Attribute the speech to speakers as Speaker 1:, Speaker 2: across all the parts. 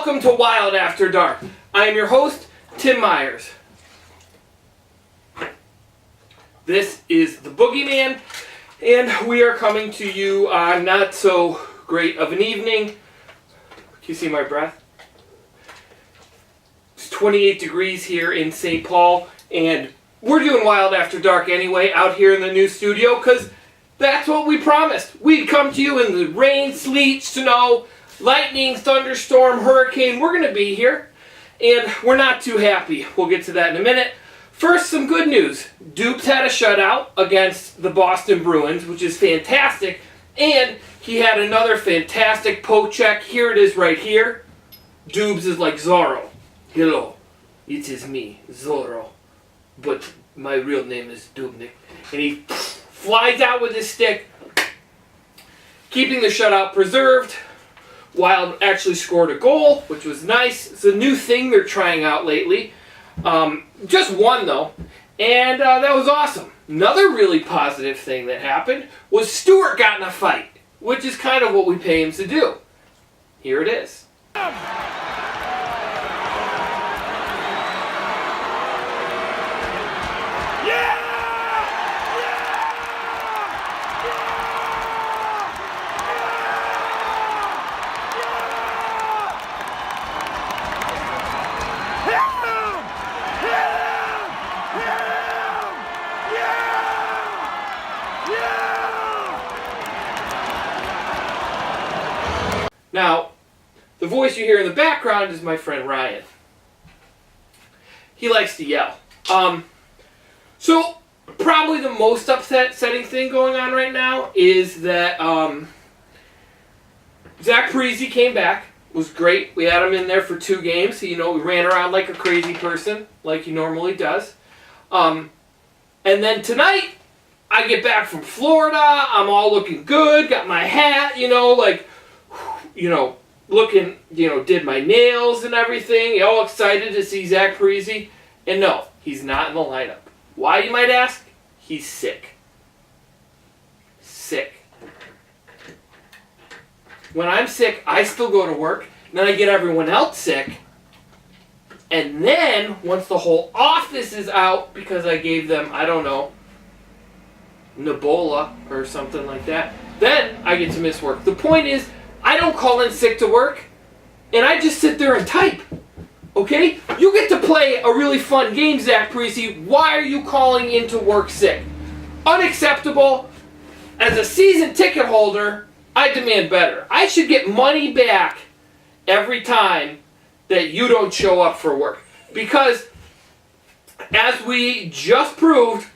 Speaker 1: welcome to Wild After Dark. I am your host, Tim Myers. This is the Boogeyman, and we are coming to you on not so great of an evening. Can you see my breath? It's 28 degrees here in St. Paul, and we're doing Wild After Dark anyway out here in the new studio because that's what we promised. We'd come to you in the rain, sleet, snow, lightning, thunderstorm, hurricane. We're going to be here, and we're not too happy. We'll get to that in a minute. First, some good news. Dubnyk had a shutout against the Boston Bruins, which is fantastic, and he had another fantastic poke check. Here it is right here. Dubs is like Zorro. Hello, it is me, Zorro, but my real name is Dubnyk. And he flies out with his stick, keeping the shutout preserved. Wild actually scored a goal, which was nice. It's a new thing they're trying out lately. Just one, though, and that was awesome. Another really positive thing that happened was Stewart got in a fight, which is kind of what we pay him to do. Here it is. Now, the voice you hear in the background is my friend Ryan. He likes to yell. So, probably the most upsetting thing going on right now is that Zach Parise came back. It was great. We had him in there for 2 games. He ran around like a crazy person, like he normally does. And then tonight, I get back from Florida. I'm all looking good. Got my hat, looking, did my nails and everything, all excited to see Zach Parise. And no, he's not in the lineup. Why, you might ask? He's sick. Sick. When I'm sick, I still go to work, and then I get everyone else sick. And then, once the whole office is out, because I gave them, I don't know, Ebola or something like that, then I get to miss work. The point is, I don't call in sick to work, and I just sit there and type. Okay? You get to play a really fun game, Zach Parise. Why are you calling into work sick? Unacceptable. As a season ticket holder, I demand better. I should get money back every time that you don't show up for work. Because, as we just proved,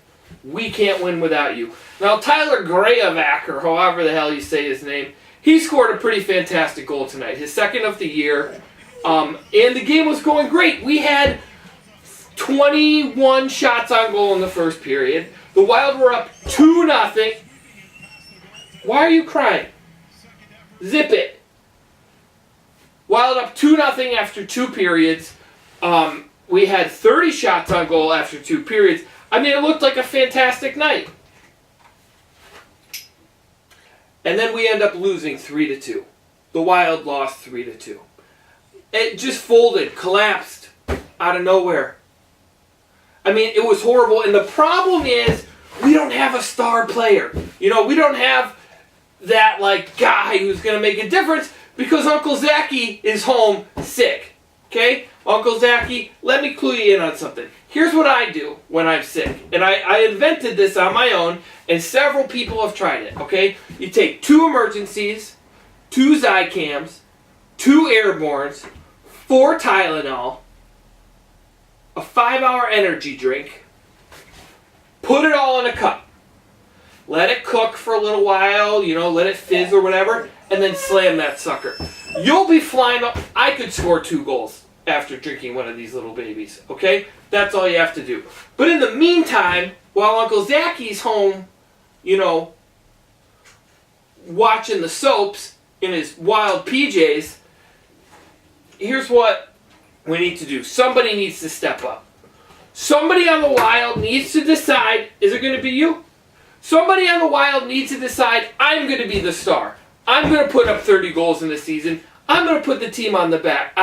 Speaker 1: we can't win without you. Now, Tyler Grayovac, or however the hell you say his name, he scored a pretty fantastic goal tonight, his second of the year, and the game was going great. We had 21 shots on goal in the first period. The Wild were up 2-0. Why are you crying? Zip it. Wild up 2-0 after 2 periods. We had 30 shots on goal after 2 periods. I mean, it looked like a fantastic night. And then we end up losing 3-2. The Wild lost 3-2. It just folded, collapsed out of nowhere. I mean, it was horrible. And the problem is, we don't have a star player. We don't have that guy who's going to make a difference because Uncle Zachy is home sick. Okay? Uncle Zachy, let me clue you in on something. Here's what I do when I'm sick. And I invented this on my own, and several people have tried it, okay? You take 2 emergencies, 2 Zicams, 2 Airborns, 4 Tylenol, a 5-hour energy drink, put it all in a cup. Let it cook for a little while, let it fizz or whatever, and then slam that sucker. You'll be flying up. I could score 2 goals after drinking one of these little babies, okay? That's all you have to do. But in the meantime, while Uncle Zachy's home, watching the soaps in his Wild PJs, here's what we need to do. Somebody needs to step up. Somebody on the Wild needs to decide, is it going to be you? Somebody on the Wild needs to decide, I'm going to be the star. I'm going to put up 30 goals in the season. I'm going to put the team on my back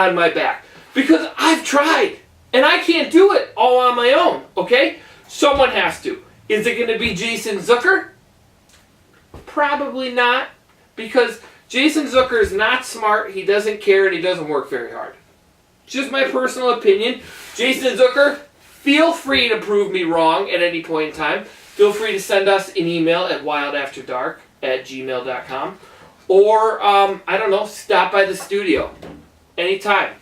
Speaker 1: because I've tried and I can't do it all on my own, okay? Someone has to. Is it going to be Jason Zucker? Probably not, because Jason Zucker is not smart, he doesn't care, and he doesn't work very hard. Just my personal opinion. Jason Zucker, feel free to prove me wrong at any point in time. Feel free to send us an email at wildafterdark@gmail.com. Or, I don't know, stop by the studio anytime.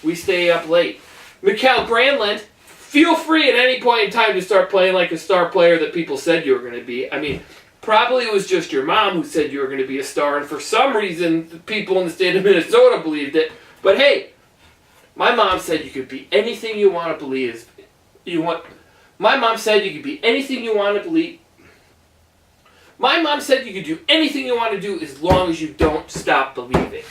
Speaker 1: We stay up late. Grandlund, feel free at any point in time to start playing like a star player that people said you were going to be. I mean, probably it was just your mom who said you were going to be a star, and for some reason, the people in the state of Minnesota believed it. But hey, my mom said you could be anything you want to believe. My mom said you could be anything you want to believe. My mom said you could do anything you want to do as long as you don't stop believing.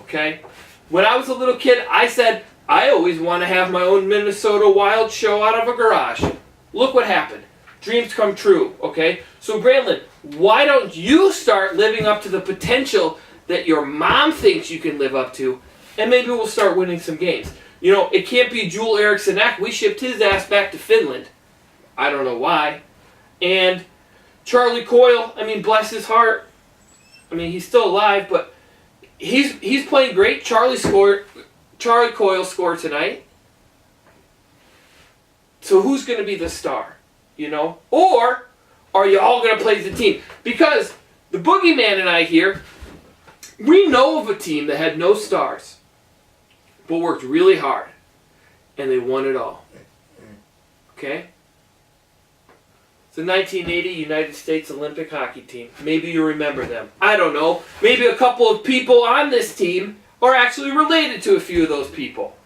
Speaker 1: Okay? When I was a little kid, I said, I always want to have my own Minnesota Wild show out of a garage. Look what happened. Dreams come true, okay? So Grandlund, why don't you start living up to the potential that your mom thinks you can live up to, and maybe we'll start winning some games. You know, it can't be Joel Eriksson-Ek. We shipped his ass back to Finland. I don't know why. And Charlie Coyle, I mean, bless his heart. I mean, he's still alive, but he's playing great. Charlie Coyle scored tonight. So who's going to be the star? You know? Or are you all going to play as a team? Because the boogeyman and I here, we know of a team that had no stars, but worked really hard, and they won it all. Okay? It's the 1980 United States Olympic hockey team. Maybe you remember them. I don't know. Maybe a couple of people on this team are actually related to a few of those people.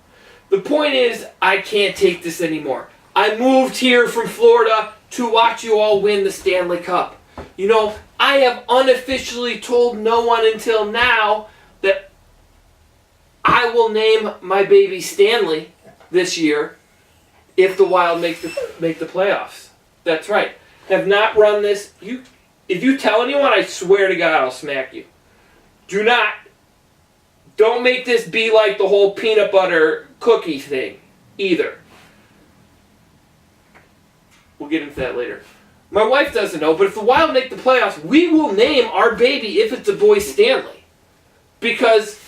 Speaker 1: The point is, I can't take this anymore. I moved here from Florida to watch you all win the Stanley Cup. You know, I have unofficially told no one until now that I will name my baby Stanley this year if the Wild make the playoffs. That's right. Have not run this. If you tell anyone, I swear to God, I'll smack you. Don't make this be like the whole peanut butter cookie thing either. We'll get into that later. My wife doesn't know, but if the Wild make the playoffs, we will name our baby, if it's a boy, Stanley. Because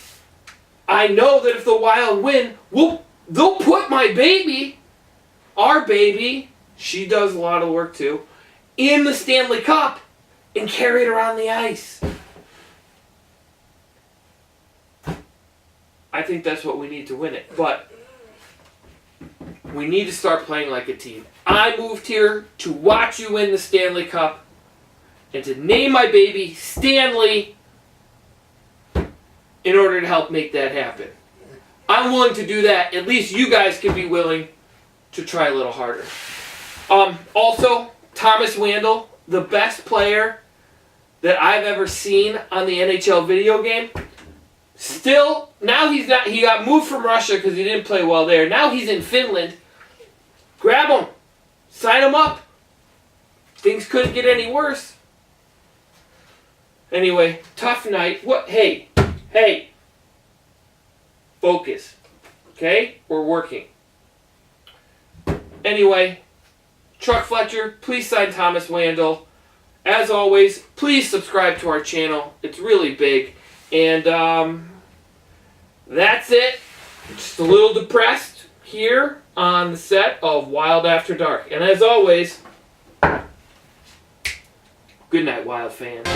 Speaker 1: I know that if the Wild win, they'll put my baby, our baby, she does a lot of work too, in the Stanley Cup and carry it around the ice. I think that's what we need to win it. But we need to start playing like a team. I moved here to watch you win the Stanley Cup and to name my baby Stanley in order to help make that happen. I'm willing to do that. At least you guys can be willing to try a little harder. Also, Thomas Wandel, the best player that I've ever seen on the NHL video game. Still, now he got moved from Russia because he didn't play well there. Now he's in Finland. Grab him. Sign him up. Things couldn't get any worse. Anyway, tough night. What? Hey. Focus. Okay? We're working. Anyway, Chuck Fletcher, please sign Thomas Wandel. As always, please subscribe to our channel. It's really big. And that's it. Just a little depressed here on the set of Wild After Dark. And as always, good night, Wild fans.